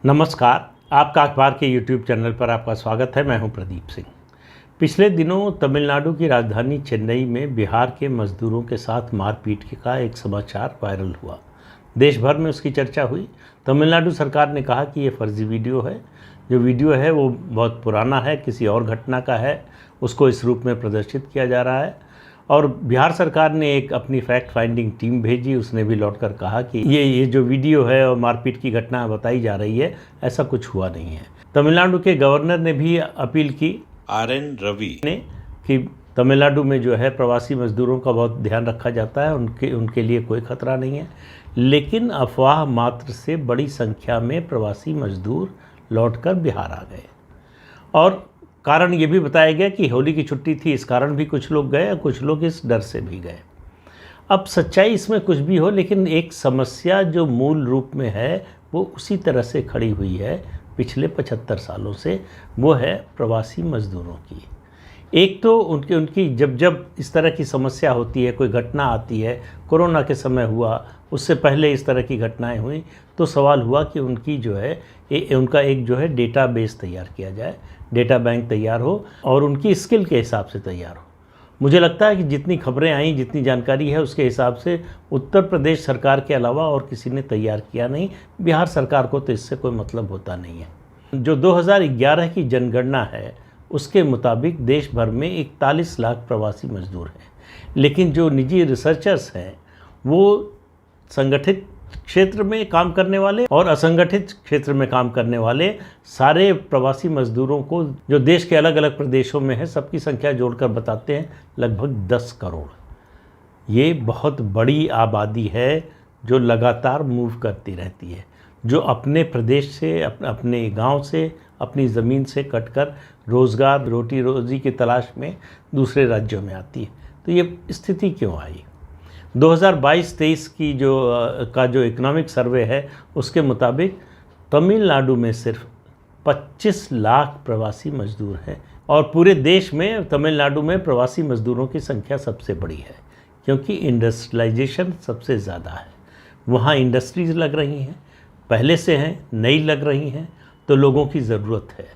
नमस्कार। आपका अखबार के YouTube चैनल पर आपका स्वागत है। मैं हूं प्रदीप सिंह। पिछले दिनों तमिलनाडु की राजधानी चेन्नई में बिहार के मजदूरों के साथ मारपीट का एक समाचार वायरल हुआ। देश भर में उसकी चर्चा हुई। तमिलनाडु सरकार ने कहा कि ये फर्जी वीडियो है। जो वीडियो है वो बहुत पुराना है, किसी और घटना का है, उसको इस रूप में प्रदर्शित किया जा रहा है। और बिहार सरकार ने एक अपनी फैक्ट फाइंडिंग टीम भेजी। उसने भी लौटकर कहा कि ये जो वीडियो है और मारपीट की घटना बताई जा रही है, ऐसा कुछ हुआ नहीं है। तमिलनाडु के गवर्नर ने भी अपील की, RN रवि ने, कि तमिलनाडु में जो है प्रवासी मजदूरों का बहुत ध्यान रखा जाता है, उनके लिए कोई खतरा नहीं है। लेकिन अफवाह मात्र से बड़ी संख्या में प्रवासी मजदूर लौटकर बिहार आ गए। और कारण ये भी बताया गया कि होली की छुट्टी थी, इस कारण भी कुछ लोग गए और कुछ लोग इस डर से भी गए। अब सच्चाई इसमें कुछ भी हो, लेकिन एक समस्या जो मूल रूप में है वो उसी तरह से खड़ी हुई है पिछले 75 सालों से। वो है प्रवासी मजदूरों की। एक तो उनकी जब इस तरह की समस्या होती है, कोई घटना आती है, कोरोना के समय हुआ, उससे पहले इस तरह की घटनाएं हुई, तो सवाल हुआ कि उनकी जो है उनका एक जो है डेटाबेस तैयार किया जाए, डेटा बैंक तैयार हो और उनकी स्किल के हिसाब से तैयार हो। मुझे लगता है कि जितनी खबरें आई, जितनी जानकारी है, उसके हिसाब से उत्तर प्रदेश सरकार के अलावा और किसी ने तैयार किया नहीं। बिहार सरकार को तो इससे कोई मतलब होता नहीं है। जो 2011 की जनगणना है उसके मुताबिक देश भर में 41 लाख प्रवासी मजदूर हैं। लेकिन जो निजी रिसर्चर्स हैं वो संगठित क्षेत्र में काम करने वाले और असंगठित क्षेत्र में काम करने वाले सारे प्रवासी मजदूरों को, जो देश के अलग अलग प्रदेशों में है, सबकी संख्या जोड़कर बताते हैं लगभग 10 करोड़। ये बहुत बड़ी आबादी है जो लगातार मूव करती रहती है, जो अपने प्रदेश से, अपने गांव से, अपनी ज़मीन से कटकर रोज़गार, रोटी रोज़ी की तलाश में दूसरे राज्यों में आती है। तो ये स्थिति क्यों आई? 2022-23 की जो इकोनॉमिक सर्वे है उसके मुताबिक तमिलनाडु में सिर्फ 25 लाख प्रवासी मजदूर हैं। और पूरे देश में तमिलनाडु में प्रवासी मजदूरों की संख्या सबसे बड़ी है, क्योंकि इंडस्ट्रियलाइजेशन सबसे ज़्यादा है। वहाँ इंडस्ट्रीज़ लग रही हैं, पहले से हैं, नई लग रही हैं, तो लोगों की ज़रूरत है।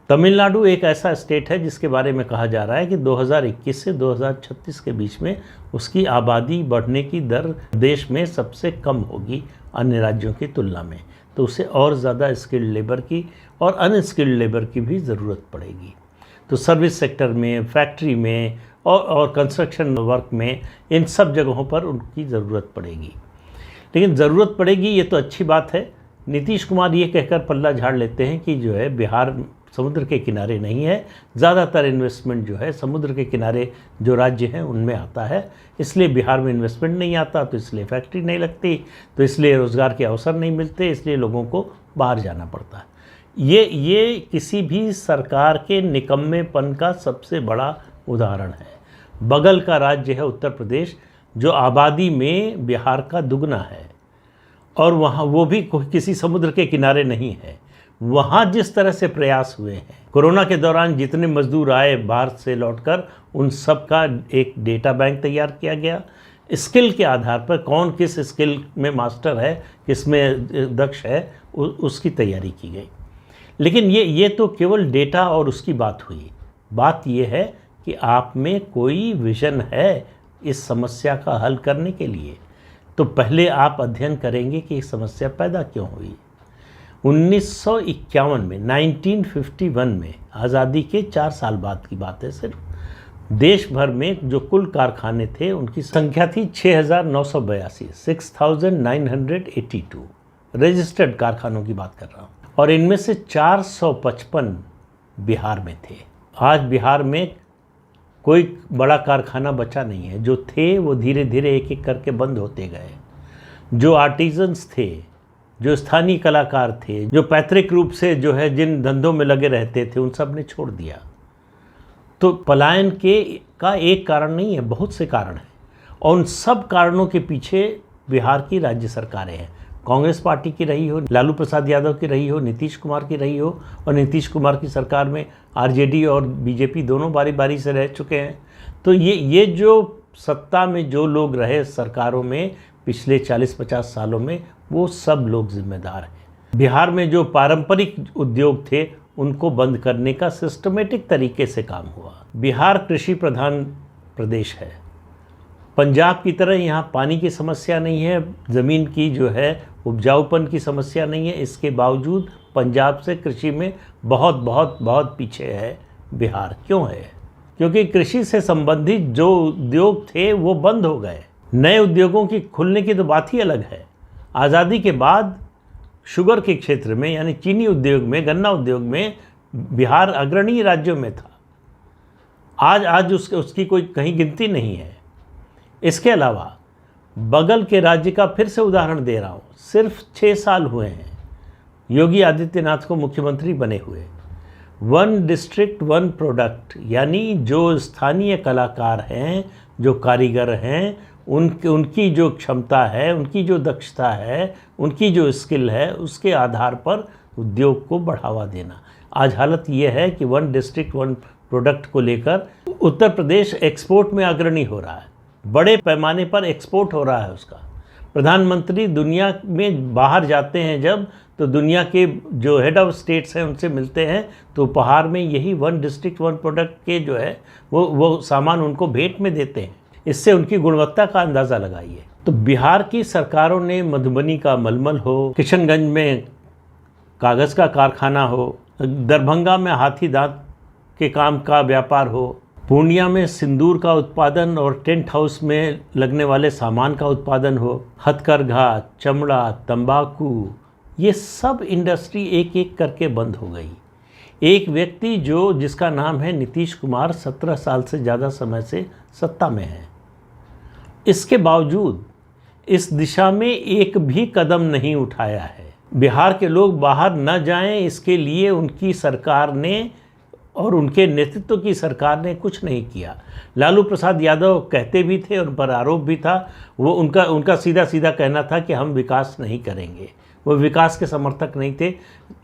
तमिलनाडु एक ऐसा स्टेट है जिसके बारे में कहा जा रहा है कि 2021 से 2036 के बीच में उसकी आबादी बढ़ने की दर देश में सबसे कम होगी अन्य राज्यों की तुलना में। तो उसे और ज़्यादा स्किल्ड लेबर की और अनस्किल्ड लेबर की भी ज़रूरत पड़ेगी। तो सर्विस सेक्टर में, फैक्ट्री में और कंस्ट्रक्शन वर्क में, इन सब जगहों पर उनकी ज़रूरत पड़ेगी। लेकिन ज़रूरत पड़ेगी ये तो अच्छी बात है। नीतीश कुमार ये कहकर पल्ला झाड़ लेते हैं कि जो है बिहार समुद्र के किनारे नहीं है, ज़्यादातर इन्वेस्टमेंट जो है समुद्र के किनारे जो राज्य हैं उनमें आता है, इसलिए बिहार में इन्वेस्टमेंट नहीं आता, तो इसलिए फैक्ट्री नहीं लगती, तो इसलिए रोज़गार के अवसर नहीं मिलते, इसलिए लोगों को बाहर जाना पड़ता है। ये किसी भी सरकार के निकम्मेपन का सबसे बड़ा उदाहरण है। बगल का राज्य है उत्तर प्रदेश, जो आबादी में बिहार का दुगना है, और वहाँ वो भी किसी समुद्र के किनारे नहीं है। वहाँ जिस तरह से प्रयास हुए हैं, कोरोना के दौरान जितने मजदूर आए बाहर से लौटकर, उन सब का एक डेटा बैंक तैयार किया गया। स्किल के आधार पर कौन किस स्किल में मास्टर है, किस में दक्ष है, उसकी तैयारी की गई। लेकिन ये तो केवल डेटा और उसकी बात हुई। बात ये है कि आप में कोई विजन है इस समस्या का हल करने के लिए। तो पहले आप अध्ययन करेंगे कि समस्या पैदा क्यों हुई। 1951 में, 1951 में, आज़ादी के 4 साल बाद की बात है सिर्फ, देश भर में जो कुल कारखाने थे उनकी संख्या थी 6,982, 6,982 रजिस्टर्ड कारखानों की बात कर रहा हूँ। और इनमें से 455 बिहार में थे। आज बिहार में कोई बड़ा कारखाना बचा नहीं है। जो थे वो धीरे धीरे एक एक करके बंद होते गए। जो आर्टिजन्स थे, जो स्थानीय कलाकार थे, जो पैतृक रूप से जो है जिन धंधों में लगे रहते थे, उन सब ने छोड़ दिया। तो पलायन का एक कारण नहीं है, बहुत से कारण हैं। और उन सब कारणों के पीछे बिहार की राज्य सरकारें हैं। कांग्रेस पार्टी की रही हो, लालू प्रसाद यादव की रही हो, नीतीश कुमार की रही हो, और नीतीश कुमार की सरकार में आरजेडी और बीजेपी दोनों बारी बारी से रह चुके हैं। तो ये जो सत्ता में जो लोग रहे सरकारों में पिछले 40-50 सालों में, वो सब लोग जिम्मेदार हैं। बिहार में जो पारंपरिक उद्योग थे उनको बंद करने का सिस्टमेटिक तरीके से काम हुआ। बिहार कृषि प्रधान प्रदेश है। पंजाब की तरह यहाँ पानी की समस्या नहीं है, ज़मीन की जो है उपजाऊपन की समस्या नहीं है। इसके बावजूद पंजाब से कृषि में बहुत बहुत बहुत पीछे है बिहार। क्यों है? क्योंकि कृषि से संबंधित जो उद्योग थे वो बंद हो गए। नए उद्योगों की खुलने की तो बात ही अलग है। आज़ादी के बाद शुगर के क्षेत्र में यानी चीनी उद्योग में, गन्ना उद्योग में बिहार अग्रणी राज्यों में था। आज उसकी कोई कहीं गिनती नहीं है। इसके अलावा बगल के राज्य का फिर से उदाहरण दे रहा हूँ, सिर्फ 6 साल हुए हैं योगी आदित्यनाथ को मुख्यमंत्री बने हुए। 1 डिस्ट्रिक्ट 1 प्रोडक्ट, यानी जो स्थानीय कलाकार हैं, जो कारीगर हैं, उनकी जो क्षमता है, उनकी जो दक्षता है, उनकी जो स्किल है, उसके आधार पर उद्योग को बढ़ावा देना। आज हालत ये है कि 1 डिस्ट्रिक्ट 1 प्रोडक्ट को लेकर उत्तर प्रदेश एक्सपोर्ट में अग्रणी हो रहा है, बड़े पैमाने पर एक्सपोर्ट हो रहा है उसका। प्रधानमंत्री दुनिया में बाहर जाते हैं जब, तो दुनिया के जो हेड ऑफ स्टेट्स हैं उनसे मिलते हैं, तो उपहार में यही 1 डिस्ट्रिक्ट 1 प्रोडक्ट के जो है वो सामान उनको भेंट में देते हैं। इससे उनकी गुणवत्ता का अंदाज़ा लगाइए। तो बिहार की सरकारों ने मधुबनी का मलमल हो, किशनगंज में कागज़ का कारखाना हो, दरभंगा में हाथी दांत के काम का व्यापार हो, पूर्णिया में सिंदूर का उत्पादन और टेंट हाउस में लगने वाले सामान का उत्पादन हो, हथकरघा, चमड़ा, तंबाकू, ये सब इंडस्ट्री एक एक करके बंद हो गई। एक व्यक्ति जिसका नाम है नीतीश कुमार 17 साल से ज़्यादा समय से सत्ता में है। इसके बावजूद इस दिशा में एक भी कदम नहीं उठाया है। बिहार के लोग बाहर न जाएं, इसके लिए उनकी सरकार ने और उनके नेतृत्व की सरकार ने कुछ नहीं किया। लालू प्रसाद यादव कहते भी थे, उन पर आरोप भी था, वो उनका सीधा सीधा कहना था कि हम विकास नहीं करेंगे। वो विकास के समर्थक नहीं थे।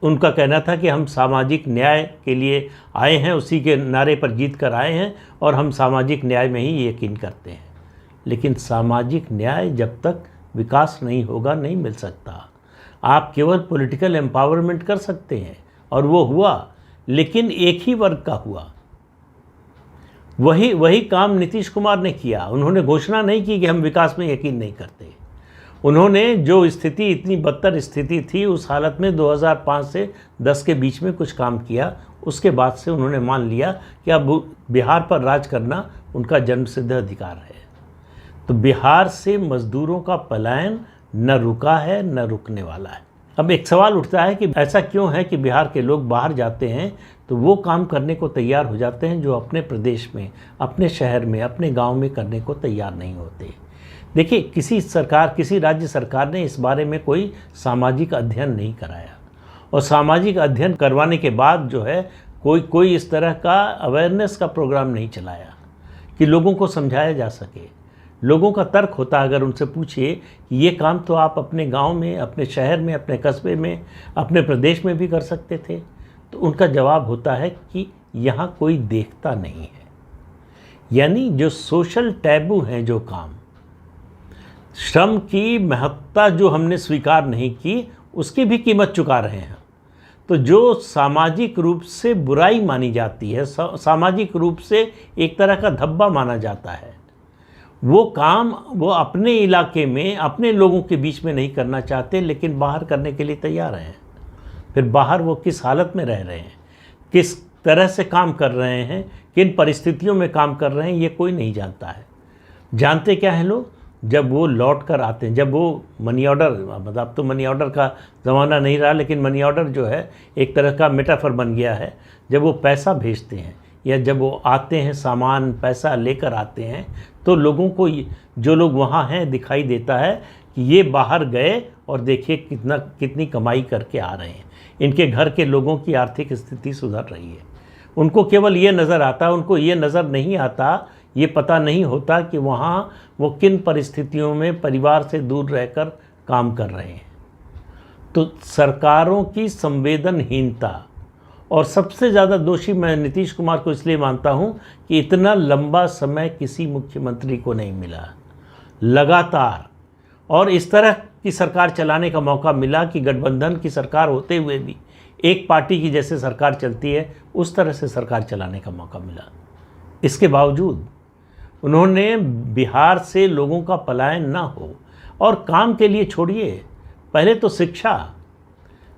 उनका कहना था कि हम सामाजिक न्याय के लिए आए हैं, उसी के नारे पर जीत कर आए हैं और हम सामाजिक न्याय में ही यकीन करते हैं। लेकिन सामाजिक न्याय जब तक विकास नहीं होगा नहीं मिल सकता। आप केवल पॉलिटिकल एम्पावरमेंट कर सकते हैं और वो हुआ, लेकिन एक ही वर्ग का हुआ। वही काम नीतीश कुमार ने किया। उन्होंने घोषणा नहीं की कि हम विकास में यकीन नहीं करते। उन्होंने जो स्थिति, इतनी बदतर स्थिति थी, उस हालत में 2005 से 10 के बीच में कुछ काम किया। उसके बाद से उन्होंने मान लिया कि अब बिहार पर राज करना उनका जन्मसिद्ध अधिकार है। तो बिहार से मजदूरों का पलायन न रुका है न रुकने वाला है। अब एक सवाल उठता है कि ऐसा क्यों है कि बिहार के लोग बाहर जाते हैं तो वो काम करने को तैयार हो जाते हैं जो अपने प्रदेश में, अपने शहर में, अपने गांव में करने को तैयार नहीं होते। देखिए, किसी राज्य सरकार ने इस बारे में कोई सामाजिक अध्ययन नहीं कराया और सामाजिक अध्ययन करवाने के बाद जो है कोई इस तरह का अवेयरनेस का प्रोग्राम नहीं चलाया कि लोगों को समझाया जा सके। लोगों का तर्क होता, अगर उनसे पूछिए कि ये काम तो आप अपने गांव में, अपने शहर में, अपने कस्बे में, अपने प्रदेश में भी कर सकते थे, तो उनका जवाब होता है कि यहाँ कोई देखता नहीं है। यानी जो सोशल टैबू हैं, जो काम, श्रम की महत्ता जो हमने स्वीकार नहीं की, उसकी भी कीमत चुका रहे हैं। तो जो सामाजिक रूप से बुराई मानी जाती है, सामाजिक रूप से एक तरह का धब्बा माना जाता है, वो काम वो अपने इलाके में, अपने लोगों के बीच में नहीं करना चाहते, लेकिन बाहर करने के लिए तैयार हैं। फिर बाहर वो किस हालत में रह रहे हैं, किस तरह से काम कर रहे हैं, किन परिस्थितियों में काम कर रहे हैं, ये कोई नहीं जानता है। जानते क्या हैं लोग? जब वो लौट कर आते हैं, जब वो मनी ऑर्डर, मतलब अब तो मनी ऑर्डर का ज़माना नहीं रहा, लेकिन मनी ऑर्डर जो है एक तरह का मेटाफर बन गया है। जब वो पैसा भेजते हैं या जब वो आते हैं, सामान पैसा लेकर आते हैं, तो लोगों को, जो लोग वहाँ हैं, दिखाई देता है कि ये बाहर गए और देखिए कितनी कमाई करके आ रहे हैं, इनके घर के लोगों की आर्थिक स्थिति सुधर रही है। उनको केवल ये नज़र आता, उनको ये नज़र नहीं आता, ये पता नहीं होता कि वहाँ वो किन परिस्थितियों में परिवार से दूर रहकर काम कर रहे हैं। तो सरकारों की संवेदनहीनता, और सबसे ज़्यादा दोषी मैं नीतीश कुमार को इसलिए मानता हूँ कि इतना लंबा समय किसी मुख्यमंत्री को नहीं मिला लगातार, और इस तरह की सरकार चलाने का मौका मिला कि गठबंधन की सरकार होते हुए भी एक पार्टी की जैसे सरकार चलती है उस तरह से सरकार चलाने का मौका मिला। इसके बावजूद उन्होंने बिहार से लोगों का पलायन ना हो, और काम के लिए छोड़िए, पहले तो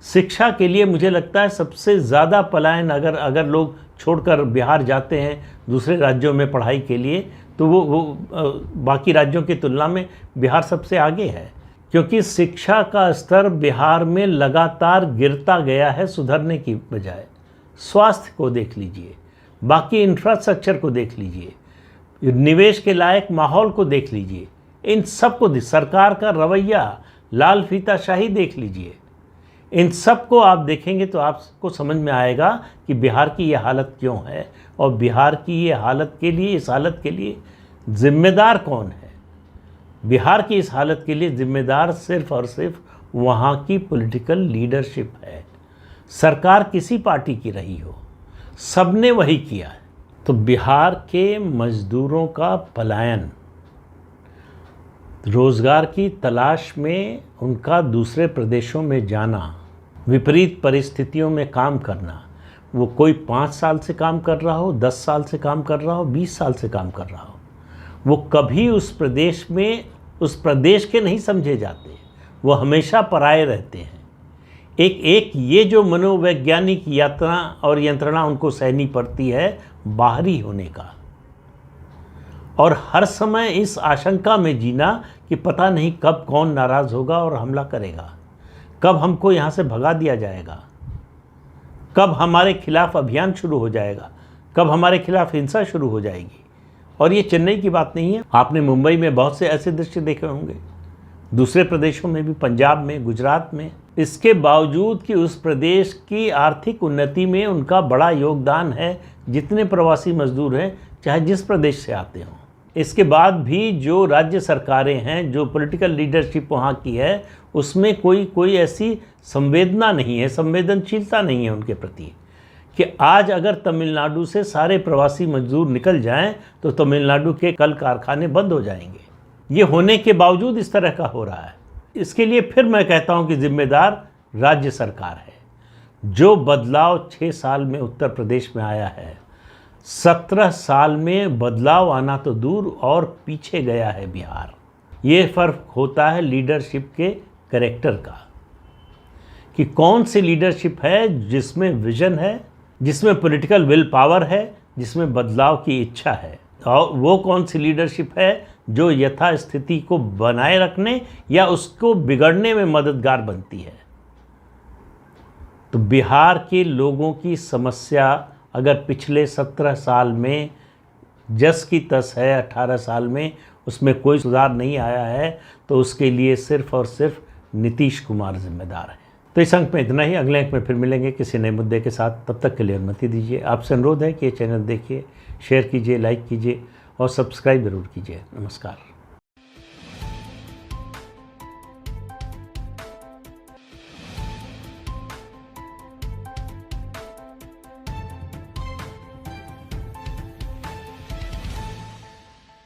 शिक्षा के लिए मुझे लगता है सबसे ज़्यादा पलायन अगर लोग छोड़कर बिहार जाते हैं दूसरे राज्यों में पढ़ाई के लिए, तो वो बाकी राज्यों की तुलना में बिहार सबसे आगे है, क्योंकि शिक्षा का स्तर बिहार में लगातार गिरता गया है सुधरने की बजाय। स्वास्थ्य को देख लीजिए, बाकी इंफ्रास्ट्रक्चर को देख लीजिए, निवेश के लायक माहौल को देख लीजिए, इन सब को सरकार का रवैया, लाल फीताशाही देख लीजिए, इन सब को आप देखेंगे तो आपको समझ में आएगा कि बिहार की ये हालत क्यों है, और बिहार की ये हालत के लिए, इस हालत के लिए जिम्मेदार कौन है। बिहार की इस हालत के लिए जिम्मेदार सिर्फ और सिर्फ वहाँ की पॉलिटिकल लीडरशिप है। सरकार किसी पार्टी की रही हो, सबने वही किया है। तो बिहार के मजदूरों का पलायन, रोज़गार की तलाश में उनका दूसरे प्रदेशों में जाना, विपरीत परिस्थितियों में काम करना, वो कोई 5 साल से काम कर रहा हो, 10 साल से काम कर रहा हो, 20 साल से काम कर रहा हो, वो कभी उस प्रदेश में उस प्रदेश के नहीं समझे जाते, वो हमेशा पराये रहते हैं। एक ये जो मनोवैज्ञानिक यात्रा और यंत्रणा उनको सहनी पड़ती है बाहरी होने का, और हर समय इस आशंका में जीना कि पता नहीं कब कौन नाराज़ होगा और हमला करेगा, कब हमको यहाँ से भगा दिया जाएगा, कब हमारे खिलाफ अभियान शुरू हो जाएगा, कब हमारे खिलाफ हिंसा शुरू हो जाएगी। और ये चेन्नई की बात नहीं है, आपने मुंबई में बहुत से ऐसे दृश्य देखे होंगे, दूसरे प्रदेशों में भी, पंजाब में, गुजरात में। इसके बावजूद कि उस प्रदेश की आर्थिक उन्नति में उनका बड़ा योगदान है, जितने प्रवासी मजदूर हैं चाहे जिस प्रदेश से आते हों, इसके बाद भी जो राज्य सरकारें हैं, जो पॉलिटिकल लीडरशिप वहाँ की है, उसमें कोई ऐसी संवेदना नहीं है, संवेदनशीलता नहीं है उनके प्रति कि आज अगर तमिलनाडु से सारे प्रवासी मजदूर निकल जाएं तो तमिलनाडु के कल कारखाने बंद हो जाएंगे। ये होने के बावजूद इस तरह का हो रहा है। इसके लिए फिर मैं कहता हूँ कि जिम्मेदार राज्य सरकार है। जो बदलाव 6 साल में उत्तर प्रदेश में आया है, 17 साल में बदलाव आना तो दूर और पीछे गया है बिहार। ये फ़र्क होता है लीडरशिप के कैरेक्टर का, कि कौन सी लीडरशिप है जिसमें विजन है, जिसमें पॉलिटिकल विल पावर है, जिसमें बदलाव की इच्छा है, और वो कौन सी लीडरशिप है जो यथास्थिति को बनाए रखने या उसको बिगड़ने में मददगार बनती है। तो बिहार के लोगों की समस्या अगर पिछले 17 साल में जस की तस है, 18 साल में उसमें कोई सुधार नहीं आया है, तो उसके लिए सिर्फ और सिर्फ नीतीश कुमार जिम्मेदार है। तो इस अंक में इतना ही। अगले अंक में फिर मिलेंगे किसी नए मुद्दे के साथ। तब तक के लिए अनुमति दीजिए। आपसे अनुरोध है कि ये चैनल देखिए, शेयर कीजिए, लाइक कीजिए और सब्सक्राइब ज़रूर कीजिए। नमस्कार।